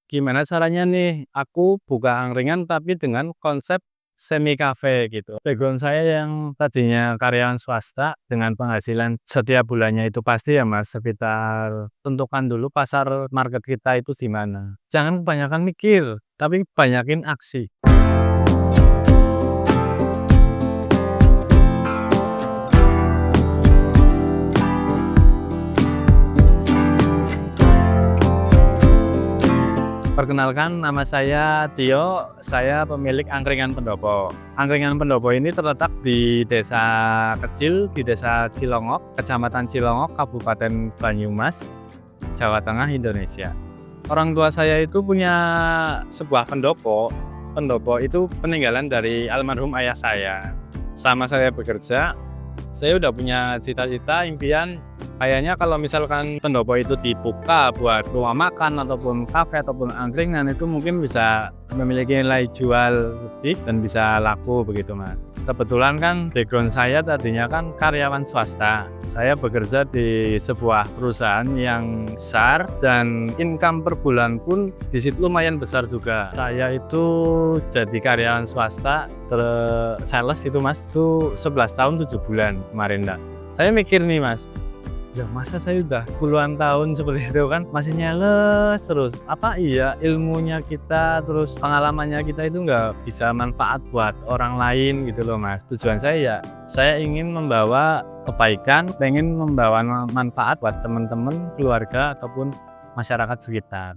Gimana caranya nih, aku buka angkringan tapi dengan konsep semi cafe gitu. Background saya yang tadinya karyawan swasta dengan penghasilan setiap bulannya itu pasti ya Mas, sekitar tentukan dulu pasar market kita itu di mana. Jangan kebanyakan mikir, tapi banyakin aksi. Perkenalkan, nama saya Tio, saya pemilik Angkringan Pendopo. Angkringan Pendopo ini terletak di desa kecil, di desa Cilongok, Kecamatan Cilongok, Kabupaten Banyumas, Jawa Tengah, Indonesia. Orang tua saya itu punya sebuah pendopo. Pendopo itu peninggalan dari almarhum ayah saya. Sama saya bekerja, saya udah punya cita-cita, impian. Kayaknya kalau misalkan pendopo itu dibuka buat rumah makan ataupun kafe ataupun angkringan itu mungkin bisa memiliki nilai jual lebih dan bisa laku begitu Mas. Kebetulan kan background saya tadinya kan karyawan swasta. Saya bekerja di sebuah perusahaan yang besar dan income per bulan pun di situ lumayan besar juga. Saya itu jadi karyawan swasta sales itu Mas, itu 11 tahun 7 bulan kemarin Mbak. Saya mikir nih Mas, ya masa saya udah puluhan tahun seperti itu kan masih nyales terus. Apa iya ilmunya kita terus pengalamannya kita itu nggak bisa manfaat buat orang lain gitu loh Mas. Tujuan saya ya saya ingin membawa kebaikan, pengen membawa manfaat buat teman-teman, keluarga ataupun masyarakat sekitar.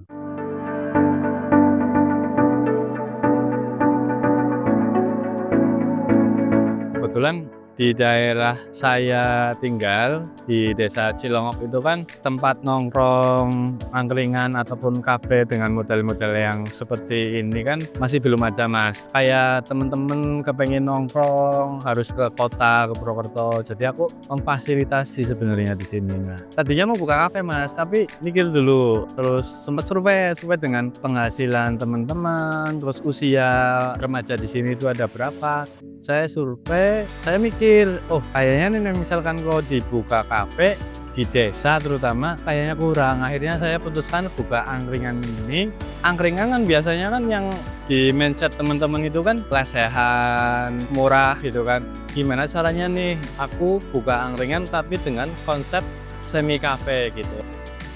Kebetulan di daerah saya tinggal di desa Cilongok itu kan tempat nongkrong, angkringan ataupun kafe dengan model-model yang seperti ini kan masih belum ada Mas. Kayak temen-temen kepengen nongkrong harus ke kota, ke Purwokerto. Jadi aku memfasilitasi sebenarnya di sini. Nah, tadinya mau buka kafe Mas, tapi mikir dulu. Terus sempat survei dengan penghasilan teman-teman, terus usia remaja di sini itu ada berapa. Saya survei, saya mikir, oh kayaknya nih misalkan kalau dibuka kafe di desa terutama kayaknya kurang. Akhirnya saya putuskan buka angkringan ini. Angkringan kan biasanya kan yang di mindset teman-teman itu kan lesehan, murah gitu kan. Gimana caranya nih aku buka angkringan tapi dengan konsep semi cafe gitu.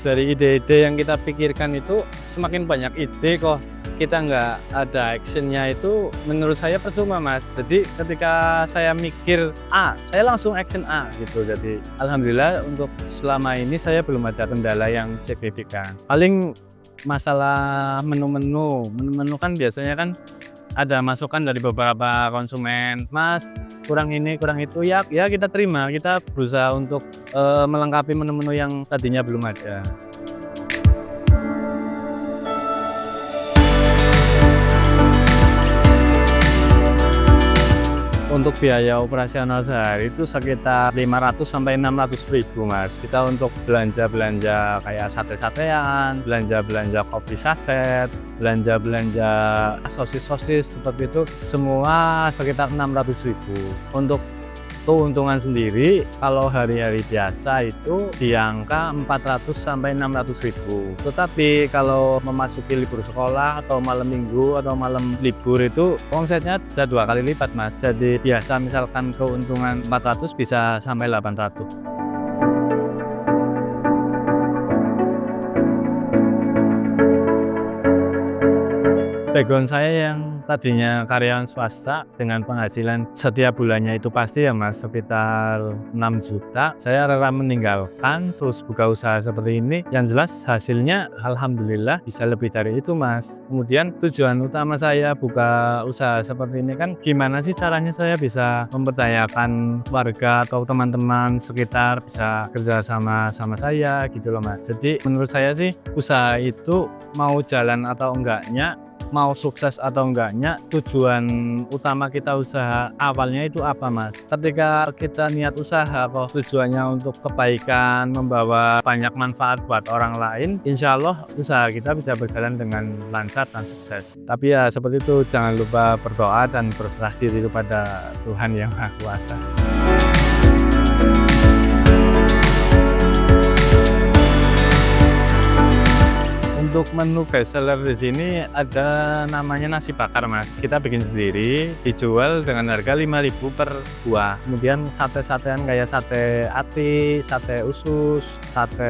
Dari ide-ide yang kita pikirkan itu semakin banyak ide kok kita nggak ada actionnya itu menurut saya percuma Mas. Jadi ketika saya mikir A, saya langsung action A gitu. Jadi alhamdulillah untuk selama ini saya belum ada kendala yang signifikan. Paling masalah menu kan biasanya kan ada masukan dari beberapa konsumen, Mas kurang ini kurang itu ya kita terima, kita berusaha untuk melengkapi menu-menu yang tadinya belum ada. Untuk biaya operasional sehari itu sekitar 500 sampai 600 ribu Mas. Kita untuk belanja-belanja kayak sate-satean, belanja-belanja kopi saset, belanja-belanja sosis-sosis seperti itu semua sekitar 600 ribu. Untuk keuntungan sendiri kalau hari-hari biasa itu di angka 400 sampai 600 ribu. Tetapi kalau memasuki libur sekolah atau malam minggu atau malam libur itu omsetnya bisa 2 kali lipat Mas. Jadi biasa misalkan keuntungan 400 bisa sampai 800. Background saya yang tadinya karyawan swasta dengan penghasilan setiap bulannya itu pasti ya Mas sekitar 6 juta. Saya rela meninggalkan terus buka usaha seperti ini. Yang jelas hasilnya alhamdulillah bisa lebih dari itu Mas. Kemudian tujuan utama saya buka usaha seperti ini kan gimana sih caranya saya bisa memberdayakan warga atau teman-teman sekitar bisa kerja sama saya gitu loh Mas. Jadi menurut saya sih usaha itu mau jalan atau enggaknya, mau sukses atau enggaknya, tujuan utama kita usaha awalnya itu apa Mas? Ketika kita niat usaha kok tujuannya untuk kebaikan, membawa banyak manfaat buat orang lain, insya Allah usaha kita bisa berjalan dengan lancar dan sukses. Tapi ya seperti itu, jangan lupa berdoa dan berserah diri kepada Tuhan Yang Maha Kuasa. Untuk menu best seller di sini ada namanya nasi bakar Mas. Kita bikin sendiri, dijual dengan harga 5.000 per buah. Kemudian sate-satean kayak sate ati, sate usus, sate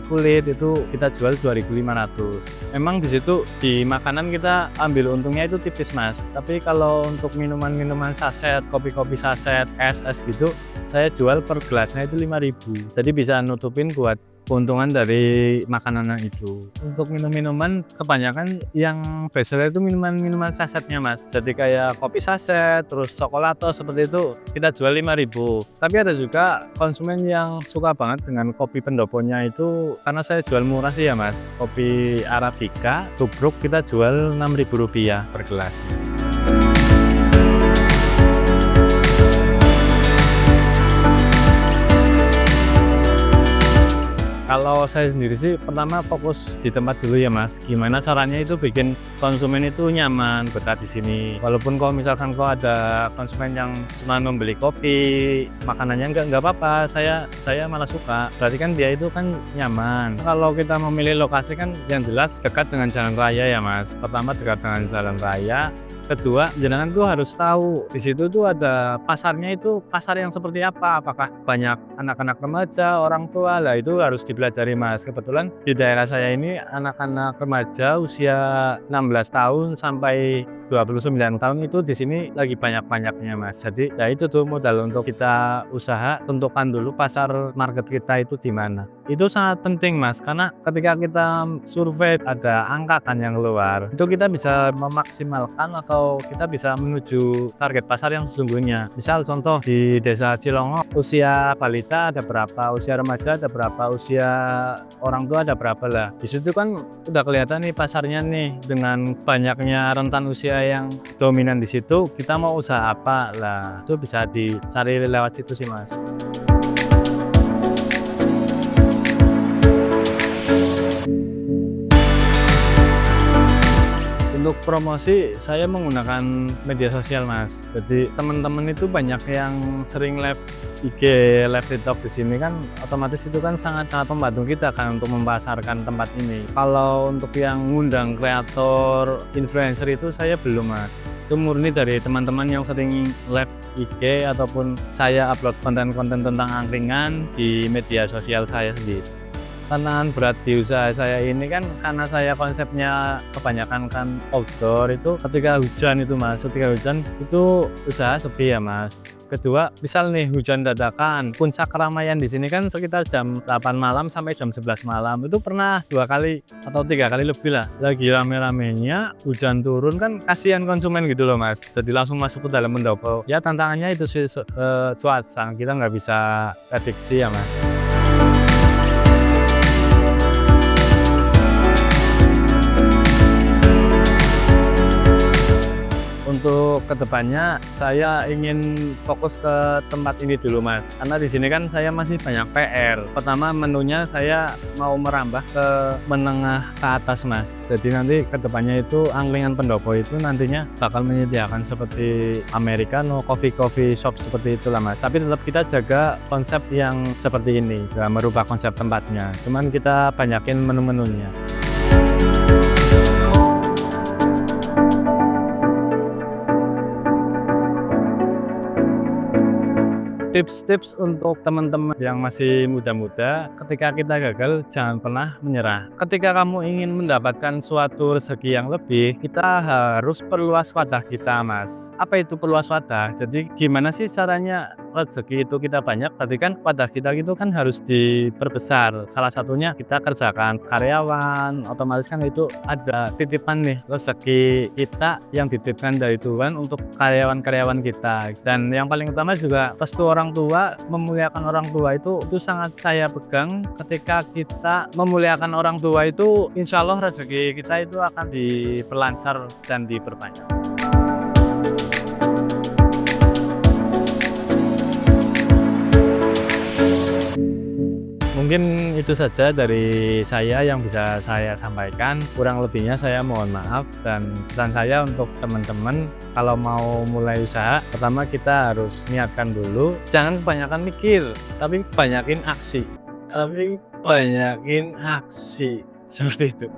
kulit itu kita jual 2.500. Memang di situ di makanan kita ambil untungnya itu tipis Mas. Tapi kalau untuk minuman-minuman saset, kopi-kopi saset, es gitu, saya jual per gelasnya itu 5.000. Jadi bisa nutupin buat keuntungan dari makanan itu. Untuk minum-minuman kebanyakan yang best seller itu minuman-minuman sasetnya Mas. Jadi kayak kopi saset, terus coklato seperti itu kita jual 5.000. Tapi ada juga konsumen yang suka banget dengan kopi pendoponya itu, karena saya jual murah sih ya Mas. Kopi Arabica tubruk kita jual Rp6.000 per gelas. Kalau saya sendiri sih pertama fokus di tempat dulu ya Mas. Gimana caranya itu bikin konsumen itu nyaman betah di sini. Walaupun kalau misalkan ada konsumen yang cuma membeli kopi, makanannya nggak apa-apa. Saya malah suka. Berarti kan dia itu kan nyaman. Kalau kita memilih lokasi kan yang jelas dekat dengan jalan raya ya Mas. Pertama dekat dengan jalan raya. Kedua, jenengan tuh harus tahu di situ tuh ada pasarnya, itu pasar yang seperti apa, apakah banyak anak-anak remaja, orang tua, lah itu harus dipelajari Mas. Kebetulan di daerah saya ini anak-anak remaja usia 16 tahun sampai 29 tahun itu di sini lagi banyak-banyaknya Mas. Jadi ya itu tuh modal untuk kita usaha, tentukan dulu pasar market kita itu di mana. Itu sangat penting Mas, karena ketika kita survei ada angka kan yang keluar, itu kita bisa memaksimalkan atau kita bisa menuju target pasar yang sesungguhnya. Misal contoh di Desa Cilongok usia balita ada berapa, usia remaja ada berapa, usia orang tua ada berapa lah. Di situ kan udah kelihatan nih pasarnya nih, dengan banyaknya rentan usia yang dominan di situ, kita mau usaha apa lah, itu bisa dicari lewat situ sih Mas. Untuk promosi saya menggunakan media sosial Mas. Jadi teman-teman itu banyak yang sering live IG, live TikTok di sini kan, otomatis itu kan sangat-sangat membantu kita kan untuk memasarkan tempat ini. Kalau untuk yang ngundang kreator, influencer itu saya belum Mas. Itu murni dari teman-teman yang sering live IG ataupun saya upload konten-konten tentang angkringan di media sosial saya sendiri. Tantangan berat di usaha saya ini kan karena saya konsepnya kebanyakan kan outdoor, itu ketika hujan itu Mas, ketika hujan itu usaha sepi ya Mas. Kedua, misal nih hujan dadakan, puncak keramaian di sini kan sekitar jam 8 malam sampai jam 11 malam. Itu pernah 2 kali atau 3 kali lebih lah. Lagi rame-ramenya, hujan turun kan kasihan konsumen gitu loh Mas. Jadi langsung masuk ke dalam pendopo. Ya tantangannya itu sih cuaca, kita nggak bisa prediksi ya Mas. Untuk kedepannya saya ingin fokus ke tempat ini dulu Mas, karena di sini kan saya masih banyak PR. Pertama, menunya saya mau merambah ke menengah ke atas Mas. Jadi nanti kedepannya itu angkringan pendopo itu nantinya bakal menyediakan seperti americano, coffee shop seperti itulah Mas. Tapi tetap kita jaga konsep yang seperti ini, nggak merubah konsep tempatnya. Cuman kita banyakin menu-menunya. Tips-tips untuk teman-teman yang masih muda-muda, ketika kita gagal jangan pernah menyerah. Ketika kamu ingin mendapatkan suatu rezeki yang lebih, kita harus perluas wadah kita Mas. Apa itu perluas wadah? Jadi gimana sih caranya rezeki itu kita banyak? Berarti kan wadah kita itu kan harus diperbesar. Salah satunya kita kerjakan karyawan, otomatis kan itu ada titipan nih rezeki kita yang dititipkan dari Tuhan untuk karyawan-karyawan kita. Dan yang paling utama juga restu orang tua, memuliakan orang tua itu sangat saya pegang. Ketika kita memuliakan orang tua itu, insya Allah rezeki kita itu akan diperlancar dan diperbanyak. Mungkin itu saja dari saya yang bisa saya sampaikan. Kurang lebihnya saya mohon maaf, dan pesan saya untuk teman-teman kalau mau mulai usaha, pertama kita harus niatkan dulu. Jangan kebanyakan mikir, tapi banyakin aksi. Seperti itu.